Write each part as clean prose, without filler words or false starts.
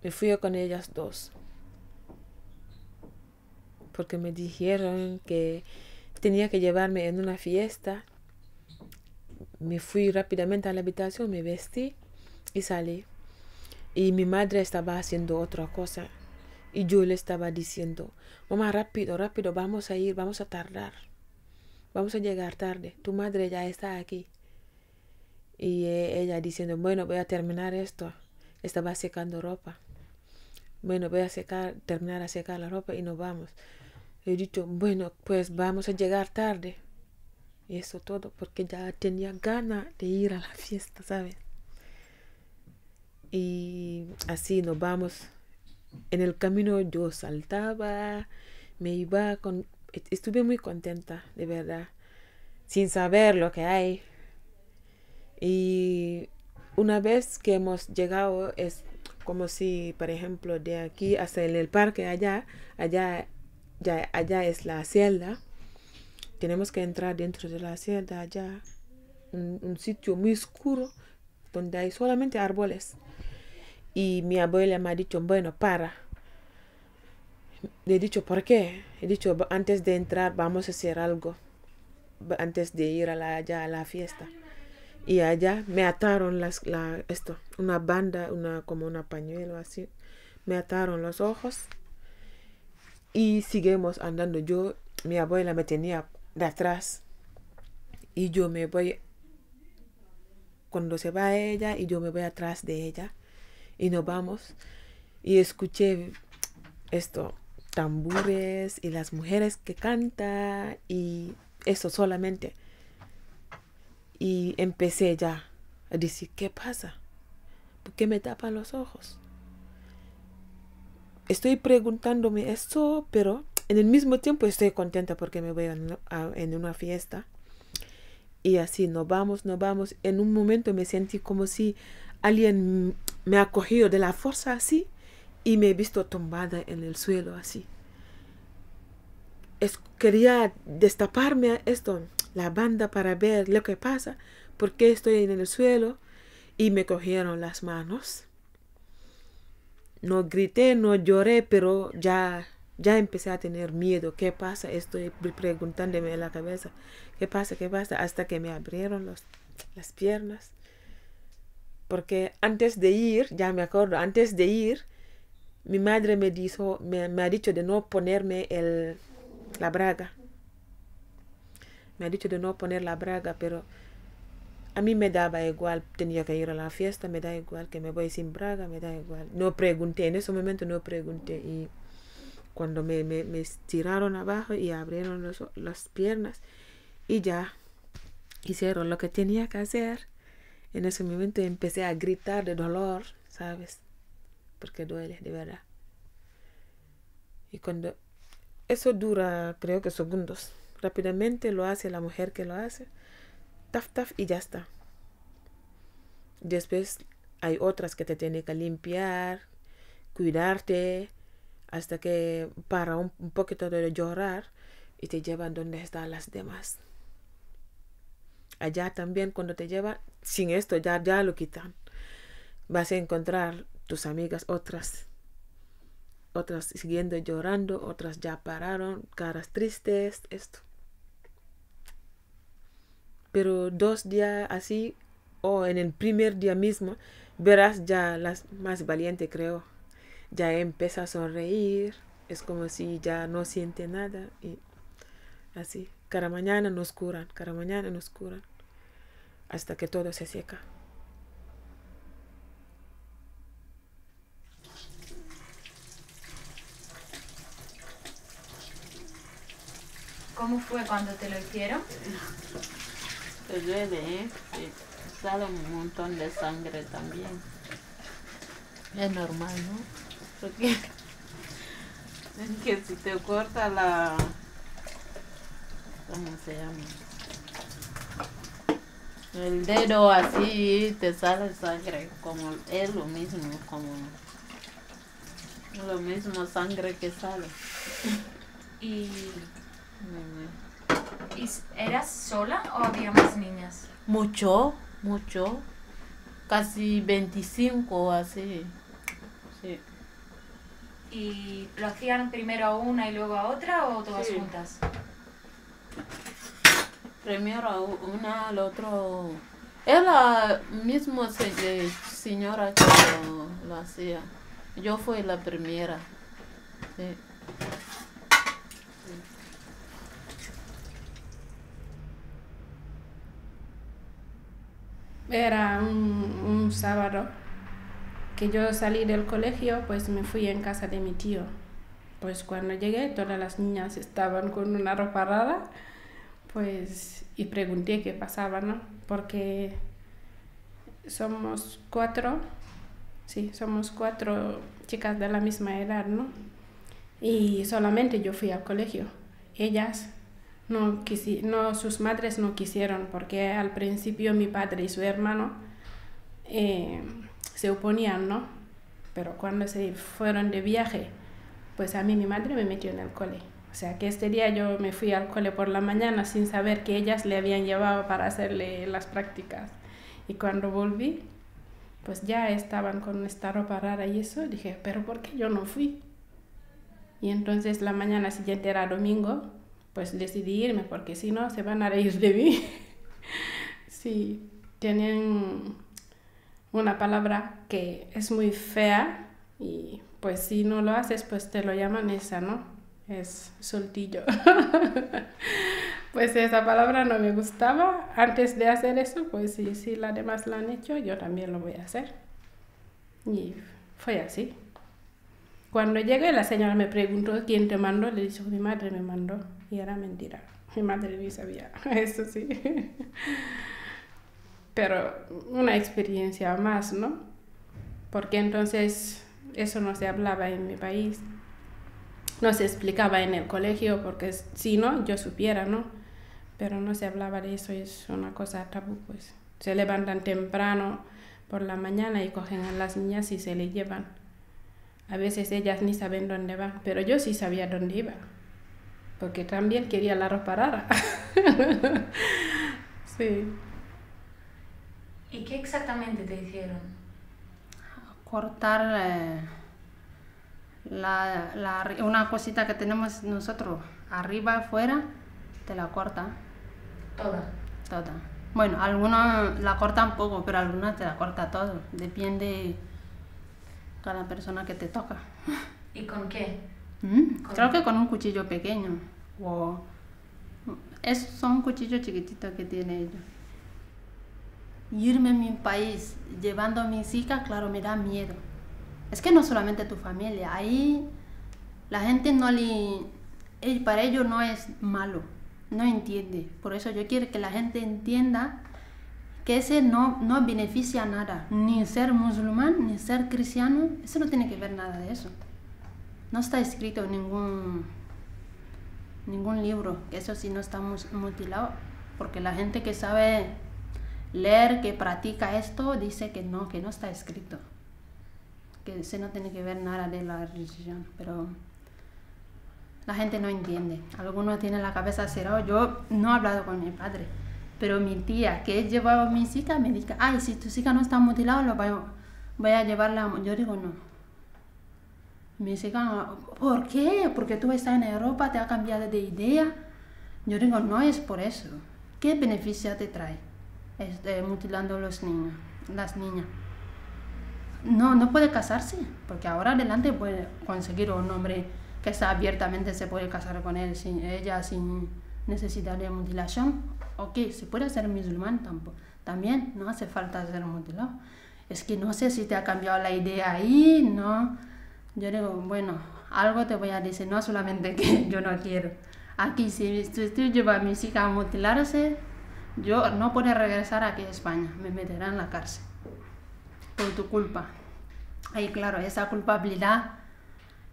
Me fui con ellas dos, porque me dijeron que tenía que llevarme en una fiesta. Me fui rápidamente a la habitación, me vestí y salí. Y mi madre estaba haciendo otra cosa. Y yo le estaba diciendo, mamá, rápido, rápido, vamos a ir, vamos a tardar. Vamos a llegar tarde. Tu madre ya está aquí. Y ella diciendo, bueno, voy a terminar esto. Estaba secando ropa. Bueno, voy a terminar a secar la ropa y nos vamos. He dicho, bueno, pues vamos a llegar tarde. Y eso todo, porque ya tenía ganas de ir a la fiesta, ¿sabes? Y así nos vamos. En el camino yo saltaba, me iba con... Estuve muy contenta, de verdad, sin saber lo que hay. Y una vez que hemos llegado, es como si, por ejemplo, de aquí hasta en el parque, allá es la celda. Tenemos que entrar dentro de la celda, allá, un sitio muy oscuro, donde hay solamente árboles. Y mi abuela me ha dicho, bueno, para. Le he dicho, ¿por qué? He dicho, antes de entrar vamos a hacer algo, antes de ir allá a la fiesta. Y allá me ataron una banda, como una pañuelo así. Me ataron los ojos y seguimos andando. Mi abuela me tenía de atrás y yo me voy, cuando se va ella, y yo me voy atrás de ella y nos vamos. Y escuché tambores y las mujeres que cantan y eso solamente. Y empecé ya a decir, ¿qué pasa? ¿Por qué me tapan los ojos? Estoy preguntándome esto, pero en el mismo tiempo estoy contenta porque me voy en una fiesta. Y así nos vamos. En un momento me sentí como si alguien me ha cogido de la fuerza así y me he visto tumbada en el suelo así. Quería destaparme la banda para ver lo que pasa, porque estoy en el suelo, y me cogieron las manos. No grité, no lloré, pero ya empecé a tener miedo. ¿Qué pasa? Estoy preguntándome en la cabeza, ¿qué pasa? Hasta que me abrieron las piernas. Porque antes de ir, ya me acuerdo, antes de ir, mi madre me ha dicho de no ponerme la braga. Me ha dicho de no poner la braga, pero a mí me daba igual. Tenía que ir a la fiesta, me da igual que me voy sin braga, me da igual. No pregunté, en ese momento no pregunté. Y cuando me tiraron abajo y abrieron las piernas y ya hicieron lo que tenía que hacer, en ese momento empecé a gritar de dolor, ¿sabes? Porque duele, de verdad. Y cuando eso dura, creo que segundos. Rápidamente lo hace la mujer que lo hace. Taf, taf, y ya está. Después hay otras que te tienen que limpiar, cuidarte, hasta que para un poquito de llorar y te llevan donde están las demás. Allá también cuando te llevan, sin esto ya lo quitan. Vas a encontrar tus amigas otras siguiendo llorando, otras ya pararon, caras tristes, esto. Pero 2 días así o en el primer día mismo, verás ya las más valiente, creo. Ya empieza a sonreír, es como si ya no siente nada y así. Cada mañana nos curan, cada mañana nos curan, hasta que todo se seca. ¿Cómo fue cuando te lo hicieron? Te duele, ¿eh? Sí. Sale un montón de sangre también. Es normal, ¿no? Porque es que si te corta la... ¿Cómo se llama? El dedo así, te sale sangre. Como es lo mismo, como... Lo mismo sangre que sale. ¿Y eras sola o había más niñas? Mucho. Casi 25 así. Sí. ¿Y lo hacían primero a una y luego a otra o todas Sí. juntas? Primero a una, al otro. Es la misma señora que lo hacía. Yo fui la primera. Sí. Era un sábado que yo salí del colegio, pues me fui en casa de mi tío. Pues cuando llegué, todas las niñas estaban con una ropa rara, pues, y pregunté qué pasaba, ¿no? Porque somos cuatro chicas de la misma edad, ¿no? Y solamente yo fui al colegio. Ellas sus madres no quisieron, porque al principio mi padre y su hermano se oponían, ¿no? Pero cuando se fueron de viaje, pues a mí mi madre me metió en el cole. O sea que este día yo me fui al cole por la mañana sin saber que ellas le habían llevado para hacerle las prácticas. Y cuando volví, pues ya estaban con esta ropa rara y eso, dije, pero ¿por qué yo no fui? Y entonces la mañana siguiente era domingo, pues decidí irme porque si no se van a reír de mí. Sí, tienen una palabra que es muy fea y pues si no lo haces pues te lo llaman esa, ¿no? Es soltillo. Pues esa palabra no me gustaba. Antes de hacer eso, pues si las demás lo han hecho, yo también lo voy a hacer. Y fue así. Cuando llegué, la señora me preguntó quién te mandó. Le dije, mi madre me mandó. Y era mentira. Mi madre ni sabía. Eso sí. Pero una experiencia más, ¿no? Porque entonces eso no se hablaba en mi país. No se explicaba en el colegio, porque si no, yo supiera, ¿no? Pero no se hablaba de eso, es una cosa tabú, pues. Se levantan temprano por la mañana y cogen a las niñas y se les llevan. A veces ellas ni saben dónde van, pero yo sí sabía dónde iba, porque también quería la ropa rara. Sí. ¿Y qué exactamente te hicieron? Cortar una cosita que tenemos nosotros arriba, afuera, te la corta. Toda. Bueno, algunos la cortan poco, pero algunas te la corta todo. Depende de cada persona que te toca. ¿Y con qué? Creo que con un cuchillo pequeño. Son cuchillos chiquititos que tiene ellos. Irme a mi país llevando a mis hijas, claro, me da miedo. Es que no solamente tu familia, ahí la gente para ellos no es malo, no entiende. Por eso yo quiero que la gente entienda que ese no beneficia nada, ni ser musulmán, ni ser cristiano, eso no tiene que ver nada de eso. No está escrito en ningún libro, que eso sí no está mutilado, porque la gente que sabe leer, que practica esto, dice que no está escrito, que eso no tiene que ver nada de la religión, pero la gente no entiende. Algunos tienen la cabeza cerrada. Yo no he hablado con mi padre, pero mi tía, que he llevado a mis hijas, me dice, ay, si tus hijas no están mutiladas, voy a llevarla. Yo digo, no. Mis hijas, ¿por qué? Porque tú estás en Europa, te has cambiado de idea. Yo digo, no es por eso. ¿Qué beneficio te trae? mutilando a los niños, las niñas. No puede casarse, porque ahora adelante puede conseguir un hombre que está abiertamente, se puede casar con él, ella sin necesidad de mutilación. Ok, se puede ser musulmán también, no hace falta ser mutilado. Es que no sé si te ha cambiado la idea ahí, ¿no? Yo digo, bueno, algo te voy a decir, no solamente que yo no quiero. Aquí, si tú llevas a mis hijas a mutilarse, yo no puedo regresar aquí a España, me meterán en la cárcel por tu culpa. Ahí, claro, esa culpabilidad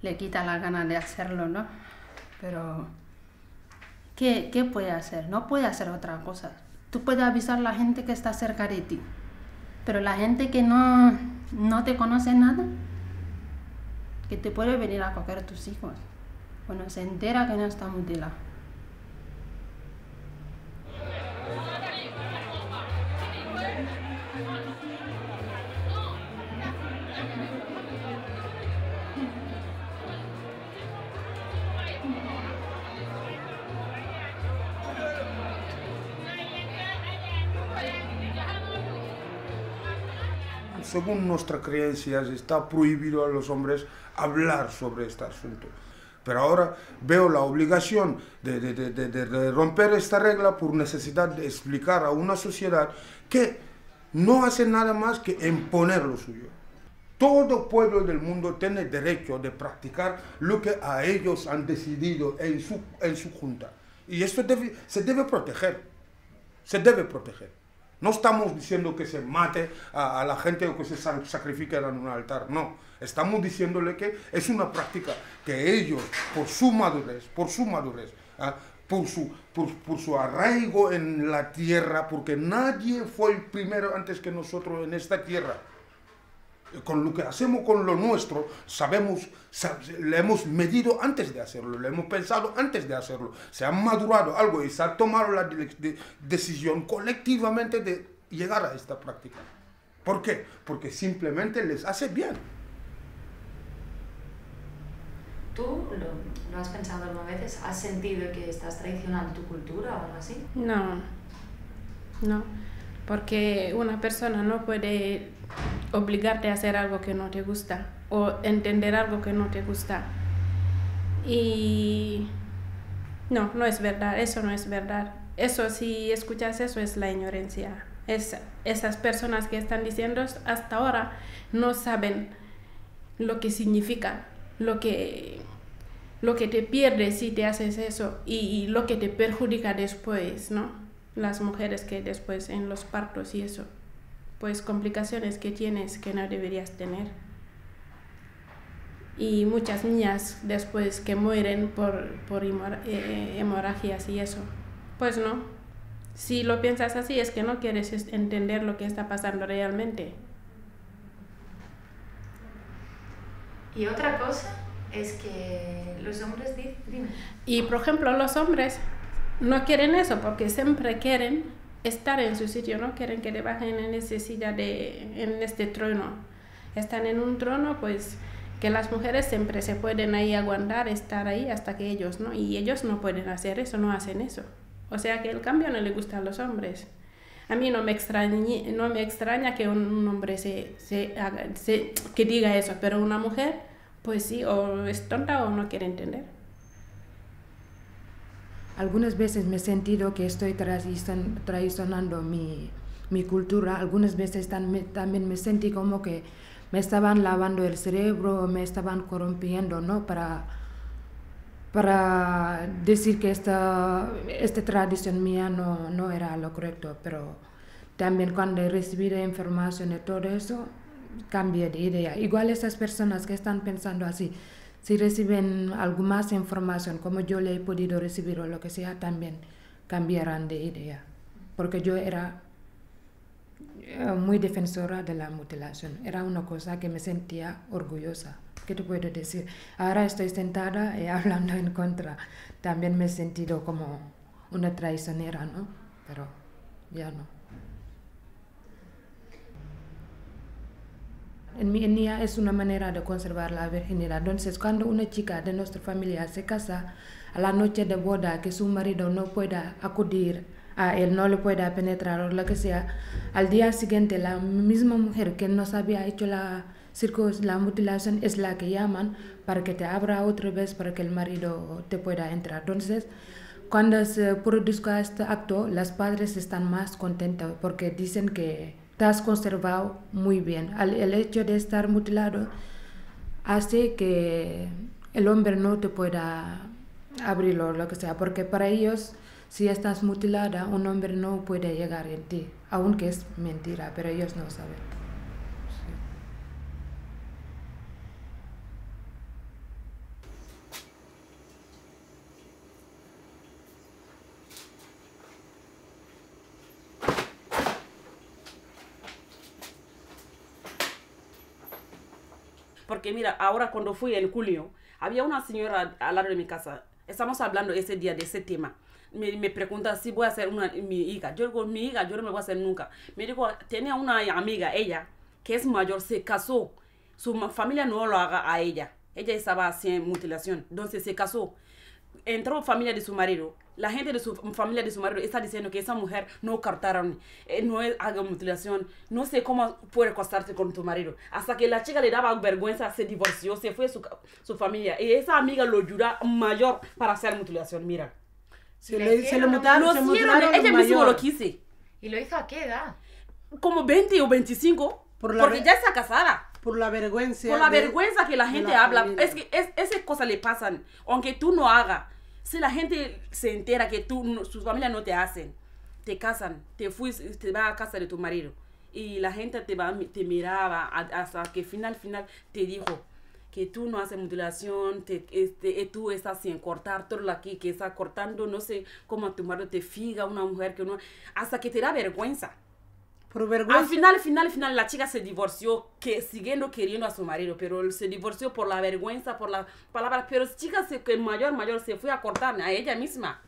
le quita la gana de hacerlo, ¿no? Pero, ¿qué puede hacer? No puede hacer otra cosa. Tú puedes avisar a la gente que está cerca de ti, pero la gente que no te conoce nada, que te puede venir a coger tus hijos, bueno, se entera que no está mutilado. Según nuestras creencias, está prohibido a los hombres hablar sobre este asunto. Pero ahora veo la obligación de romper esta regla por necesidad de explicar a una sociedad que no hace nada más que imponer lo suyo. Todo pueblo del mundo tiene derecho de practicar lo que a ellos han decidido en su junta. Y esto se debe proteger. Se debe proteger. No estamos diciendo que se mate a la gente o que se sacrifique en un altar, no. Estamos diciéndole que es una práctica que ellos, por su madurez, por su arraigo en la tierra, porque nadie fue el primero antes que nosotros en esta tierra. Con lo que hacemos con lo nuestro, le hemos medido antes de hacerlo, le hemos pensado antes de hacerlo, se ha madurado algo y se ha tomado la decisión colectivamente de llegar a esta práctica. ¿Por qué? Porque simplemente les hace bien. ¿Tú lo has pensado alguna vez? ¿Has sentido que estás traicionando tu cultura o algo así? No, porque una persona no puede obligarte a hacer algo que no te gusta o entender algo que no te gusta. Y no es verdad, eso no es verdad. Eso, si escuchas eso, es la ignorancia. Esas personas que están diciendo hasta ahora no saben lo que significa, lo que te pierdes si te haces eso y lo que te perjudica después, ¿no? Las mujeres que después en los partos y eso, pues complicaciones que tienes que no deberías tener. Y muchas niñas después que mueren por hemorragias y eso. Pues no, si lo piensas así es que no quieres entender lo que está pasando realmente. Y otra cosa es que los hombres dime. Y por ejemplo los hombres no quieren eso porque siempre quieren estar en su sitio, no quieren que le bajen en esa silla, en este trono. Están en un trono, pues que las mujeres siempre se pueden ahí aguantar, estar ahí hasta que ellos, ¿no? Y ellos no pueden hacer eso, no hacen eso. O sea que el cambio no le gusta a los hombres. A mí no me extraña que un hombre que diga eso, pero una mujer, pues sí, o es tonta o no quiere entender. Algunas veces me he sentido que estoy traicionando mi cultura. Algunas veces también me sentí como que me estaban lavando el cerebro, me estaban corrompiendo, ¿no? Para decir que esta tradición mía no era lo correcto. Pero también cuando he recibido información de todo eso, cambié de idea. Igual esas personas que están pensando así, si reciben algo más información, como yo le he podido recibir o lo que sea, también cambiarán de idea. Porque yo era muy defensora de la mutilación. Era una cosa que me sentía orgullosa. ¿Qué te puedo decir? Ahora estoy sentada y hablando en contra. También me he sentido como una traicionera, ¿no? Pero ya no. En mi etnia es una manera de conservar la virginidad. Entonces, cuando una chica de nuestra familia se casa, a la noche de boda, que su marido no pueda acudir a él no le pueda penetrar o lo que sea, al día siguiente la misma mujer que nos había hecho la mutilación es la que llaman para que te abra otra vez para que el marido te pueda entrar. Entonces, cuando se produzca este acto, los padres están más contentos porque dicen que te has conservado muy bien. El hecho de estar mutilado hace que el hombre no te pueda abrirlo o lo que sea, porque para ellos, si estás mutilada, un hombre no puede llegar en ti, aunque es mentira, pero ellos no saben. Porque mira, ahora cuando fui en julio, había una señora al lado de mi casa. Estamos hablando ese día de ese tema. Me pregunta si voy a hacer mi hija. Yo digo, mi hija, yo no me voy a hacer nunca. Me dijo, tenía una amiga, ella, que es mayor, se casó. Su familia no lo haga a ella. Ella estaba haciendo mutilación. Entonces se casó. Entró familia de su marido. La gente de su familia de su marido está diciendo que esa mujer no cortaron, no haga mutilación, no sé cómo puede acostarse con tu marido. Hasta que la chica le daba vergüenza, se divorció, se fue su familia. Y esa amiga lo ayuda mayor para hacer mutilación, mira. Se le mutaron, lo hicieron, ella misma lo quise. ¿Y lo hizo a qué edad? Como 20 o 25, porque ya está casada. Por la vergüenza. Por la vergüenza que la gente habla. Es que esas cosas le pasan, aunque tú no hagas. Si la gente se entera que su familia no te hacen, te casan, te vas a casa de tu marido y la gente te miraba hasta que final te dijo que tú no haces mutilación, tú estás sin cortar todo lo aquí que está cortando, no sé cómo tu marido te figa, una mujer que no, hasta que te da vergüenza. Por vergüenza. Al final, la chica se divorció, siguiendo queriendo a su marido, pero se divorció por la vergüenza, por las palabras. Pero la chica mayor se fue a cortar a ella misma.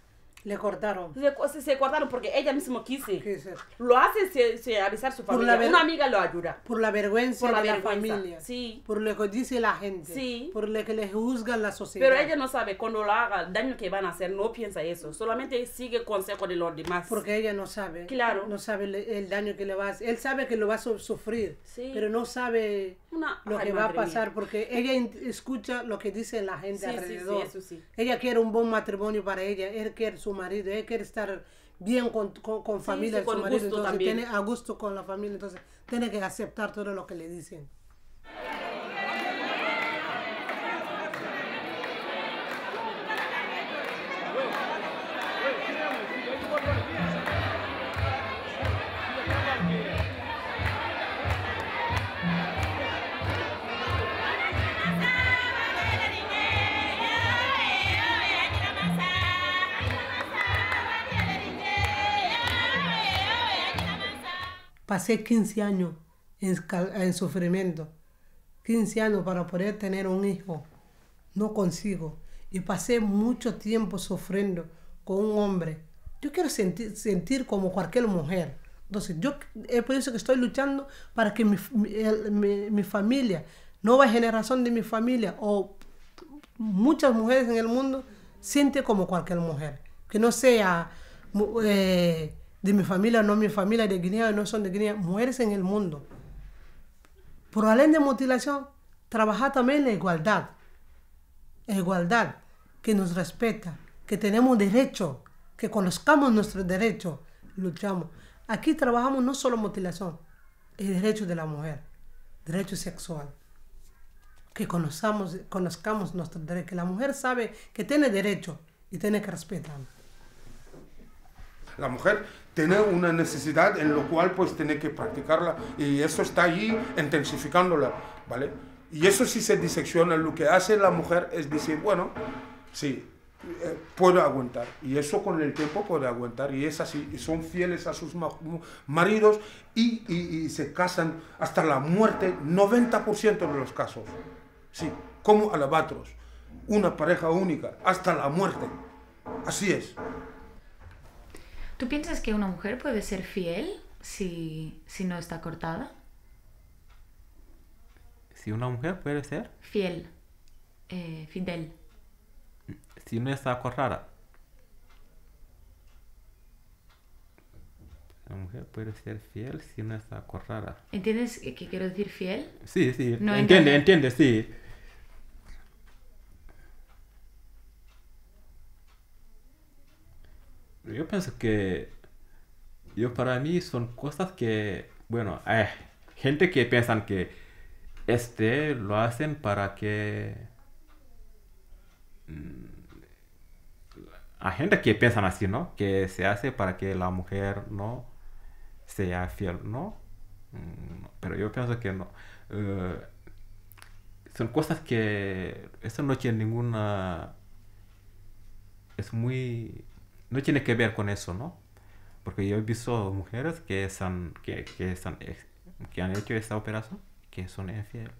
Le cortaron. Se cortaron porque ella misma quise. Lo hace se avisar a su familia. Una amiga lo ayuda. Por la vergüenza por la de vergüenza. la familia. Sí. Por lo que dice la gente. Sí. Por lo que le juzga la sociedad. Pero ella no sabe cuando lo haga, el daño que van a hacer, no piensa eso. Solamente sigue el consejo de los demás. Porque ella no sabe. Claro. No sabe el daño que le va a hacer. Él sabe que lo va a sufrir. Sí. Pero no sabe lo que va a pasar. Mía. Porque ella escucha lo que dice la gente alrededor. Sí, eso sí. Ella quiere un buen matrimonio para ella. Él quiere su marido. Él quiere estar bien con familia, con su marido, gusto entonces también. tiene a gusto con la familia, entonces tiene que aceptar todo lo que le dicen. Pasé 15 años en sufrimiento, 15 años para poder tener un hijo, no consigo. Y pasé mucho tiempo sufriendo con un hombre. Yo quiero sentir como cualquier mujer. Entonces, yo es por eso que estoy luchando para que mi familia, nueva generación de mi familia, o muchas mujeres en el mundo, sienten como cualquier mujer. Que no sea de mi familia, no mi familia de Guinea, no son de Guinea, mujeres en el mundo. Por além de mutilación, trabajar también la igualdad. Igualdad, que nos respeta, que tenemos derecho, que conozcamos nuestros derechos, luchamos. Aquí trabajamos no solo mutilación, el derecho de la mujer, derecho sexual. Que conozcamos nuestros derechos, que la mujer sabe que tiene derecho y tiene que respetarlo. La mujer tiene una necesidad en lo cual pues tiene que practicarla y eso está allí intensificándola, ¿vale? Y eso sí se disecciona, lo que hace la mujer es decir, bueno, sí, puedo aguantar y eso con el tiempo puede aguantar y es así, y son fieles a sus maridos y se casan hasta la muerte, 90% de los casos, sí, como albatros, una pareja única, hasta la muerte, así es. ¿Tú piensas que una mujer puede ser fiel si no está cortada? Si una mujer puede ser Fiel. Fidel. si no está cortada. La mujer puede ser fiel si no está acordada. ¿Entiendes qué quiero decir fiel? Sí, sí, No entiende, sí. Yo pienso que para mí son cosas que, bueno, hay gente que piensan que lo hacen para que hay gente que piensan así, ¿no? Que se hace para que la mujer no sea fiel, ¿no? Pero yo pienso que no. Son cosas que eso no tiene ninguna, no tiene que ver con eso, ¿no? Porque yo he visto mujeres que han hecho esta operación que son infieles.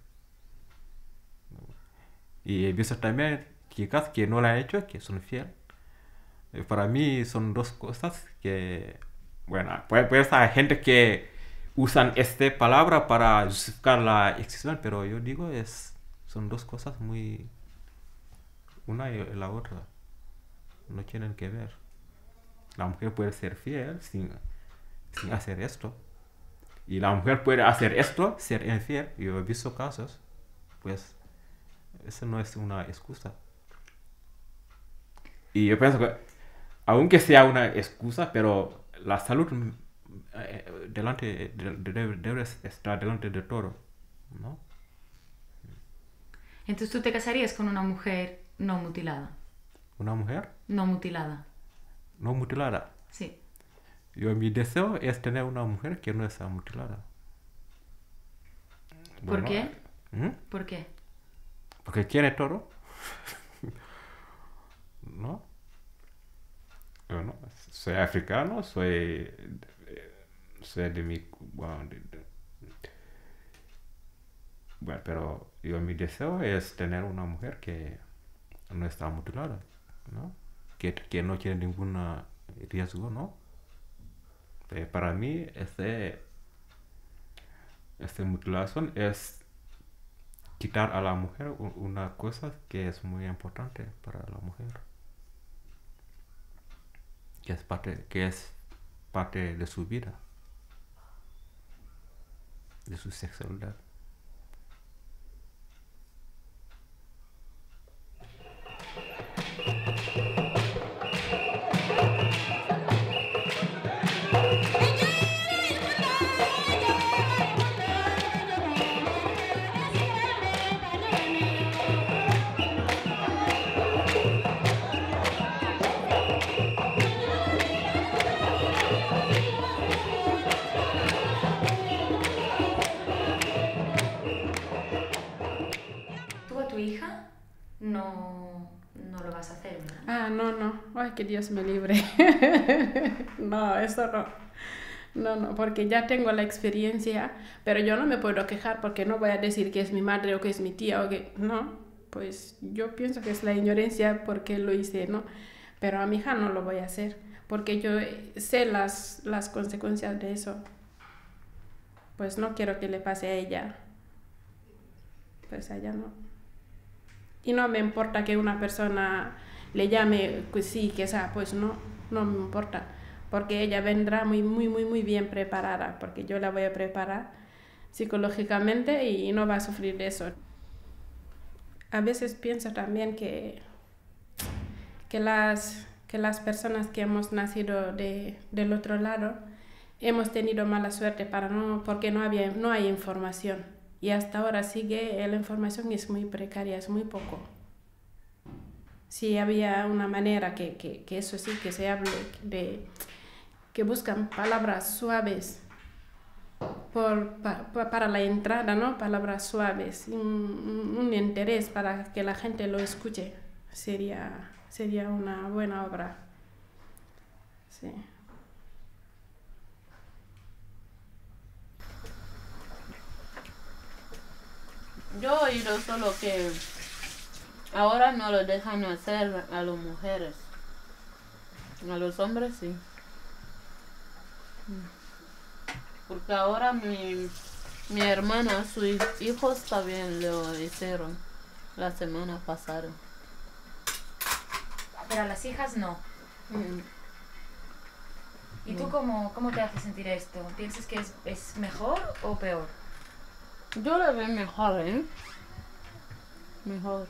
Y he visto también chicas que no la han hecho que son fieles. Para mí son dos cosas que, bueno, puede haber gente que usan esta palabra para justificar la existencia, pero yo digo son dos cosas muy, una y la otra, no tienen que ver. La mujer puede ser fiel sin hacer esto. Y la mujer puede hacer esto, ser infiel. Yo he visto casos, pues, eso no es una excusa. Y yo pienso que, aunque sea una excusa, pero la salud debe estar delante de todo, ¿no? Entonces tú te casarías con una mujer no mutilada. ¿Una mujer? No mutilada. No mutilada. Sí. Mi deseo es tener una mujer que no está mutilada. ¿Por qué? ¿Por qué? Porque tiene todo. ¿No? Bueno, soy africano, soy de mi... Bueno, pero mi deseo es tener una mujer que no está mutilada, ¿no? Que no tiene ningún riesgo, ¿no? Para mí, esta mutilación es quitar a la mujer una cosa que es muy importante para la mujer. Que es parte de su vida, de su sexualidad. No lo vas a hacer, ¿verdad? Ah, no. Ay, que Dios me libre. No, eso no. No, porque ya tengo la experiencia, pero yo no me puedo quejar porque no voy a decir que es mi madre o que es mi tía o que... No, pues yo pienso que es la ignorancia porque lo hice, ¿no? Pero a mi hija no lo voy a hacer porque yo sé las consecuencias de eso. Pues no quiero que le pase a ella. Pues a ella no. Y no me importa que una persona le llame, pues sí, que sea, pues no me importa. Porque ella vendrá muy bien preparada, porque yo la voy a preparar psicológicamente y no va a sufrir eso. A veces pienso también que las personas que hemos nacido del otro lado hemos tenido mala suerte porque no hay información. Y hasta ahora la información es muy precaria, es muy poco. Si había una manera que eso sí, que se hable que buscan palabras suaves para la entrada, ¿no? Palabras suaves, un interés para que la gente lo escuche, sería una buena obra. Sí. Yo he oído solo que ahora no lo dejan hacer a las mujeres. A los hombres sí. Porque ahora mi hermana, sus hijos también lo hicieron la semana pasada. Pero a las hijas no. ¿Y tú cómo te hace sentir esto? ¿Piensas que es mejor o peor? Yo lo veo mejor, ¿eh? Mejor.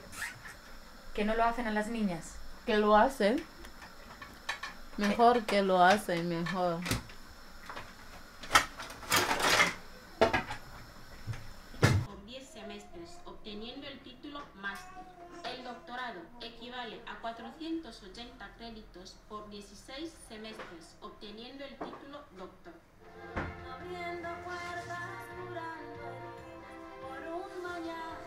¿Que no lo hacen a las niñas? Que lo hacen. Mejor que lo hacen, mejor. Por 10 semestres, obteniendo el título máster. El doctorado equivale a 480 créditos por 16 semestres, obteniendo el título doctor. Abriendo puertas, curando heridas, por un mañana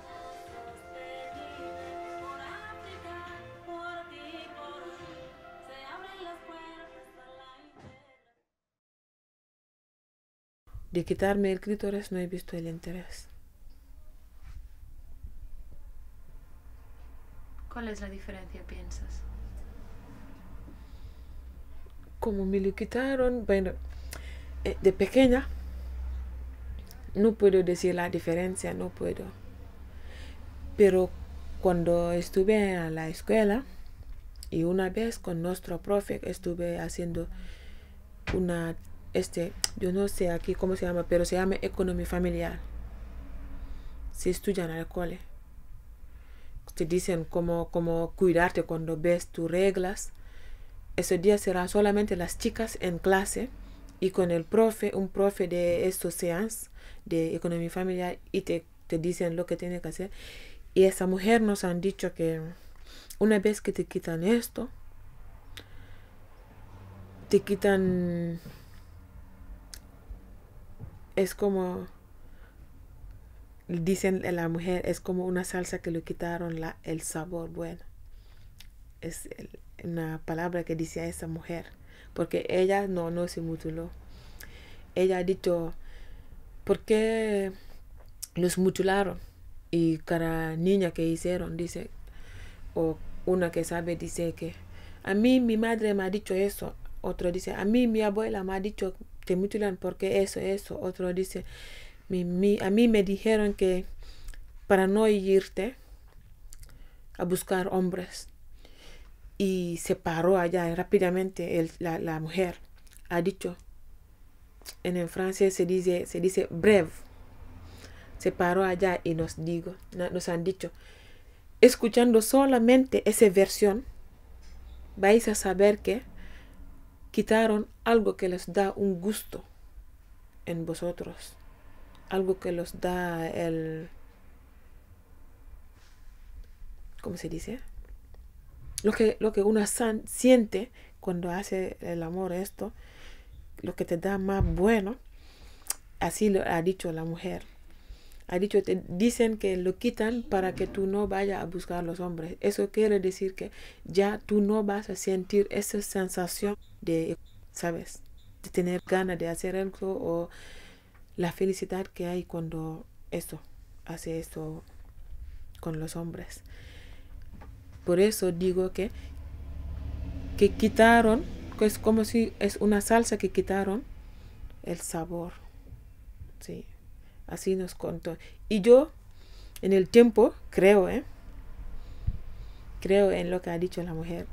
sostenible, por África, por ti, por mí, se abren las puertas a la integración. De quitarme el clítoris no he visto el interés. ¿Cuál es la diferencia, piensas? Como me lo quitaron, bueno, de pequeña, no puedo decir la diferencia, no puedo. Pero cuando estuve en la escuela, y una vez con nuestro profe estuve haciendo una, yo no sé aquí cómo se llama, pero se llama economía familiar. Se estudian al cole. Te dicen cómo cuidarte cuando ves tus reglas. Ese día será solamente las chicas en clase y con el profe, un profe de estos seans de economía familiar, y te dicen lo que tienes que hacer. Y esa mujer nos han dicho que una vez que te quitan esto, te quitan, es como, dicen la mujer, es como una salsa que le quitaron el sabor bueno. Es una palabra que dice a esa mujer, porque ella no se mutiló. Ella ha dicho, ¿por qué los mutilaron? Y cada niña que hicieron dice, o una que sabe dice que a mí mi madre me ha dicho eso. Otro dice, a mí mi abuela me ha dicho te mutilan porque eso. Otro dice, a mí me dijeron que para no irte a buscar hombres. Y se paró allá rápidamente la mujer. Ha dicho, en francés se dice breve. Se paró allá y nos han dicho, escuchando solamente esa versión, vais a saber que quitaron algo que les da un gusto en vosotros. Algo que les da ¿cómo se dice? Lo que uno siente cuando hace el amor, esto, lo que te da más bueno, así lo ha dicho la mujer. Ha dicho, dicen que lo quitan para que tú no vayas a buscar a los hombres. Eso quiere decir que ya tú no vas a sentir esa sensación de, ¿sabes? De tener ganas de hacer algo, o la felicidad que hay cuando hace esto con los hombres. Por eso digo que quitaron, que es como si es una salsa que quitaron el sabor. Sí, así nos contó. Y yo, en el tiempo, creo en lo que ha dicho la mujer.